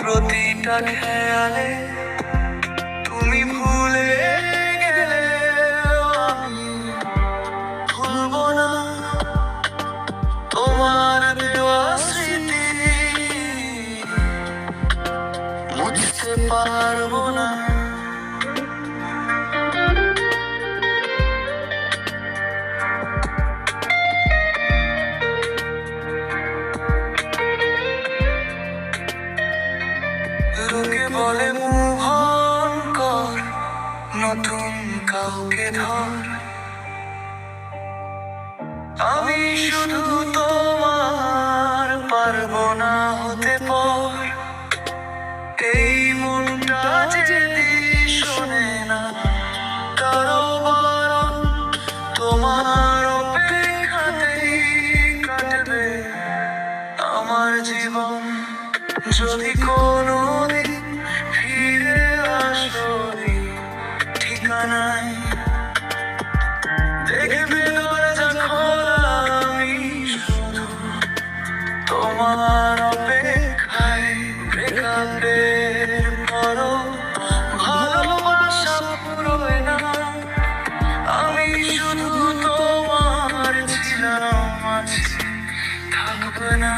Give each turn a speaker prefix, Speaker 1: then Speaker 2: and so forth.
Speaker 1: প্রতিটা খেয়ালে তুমি ভুলে গেলে আমি ভুলবো না তোমার দেওয়া স্মৃতি, মুছতে পারবো না। লোকে বলে মুভ অন কর, নতুন কাউকে ধর, আমি শুধু তোমার পারবো না হতে পর। এই মনটা যদি শোনে না কারো বারণ, তোমার অপেক্ষাতেই কাটবে আমার জীবন। যদি কোনোদিন ফিরে আসো এই ঠিকানায়, দেখবে দরজা খোলা, আমি শুধু তোমার অপেক্ষায়। ব্রেকআপের পরও ভালোবাসা পুরোয় না, আমি শুধু তোমার ছিলাম, আছি থাকবে না।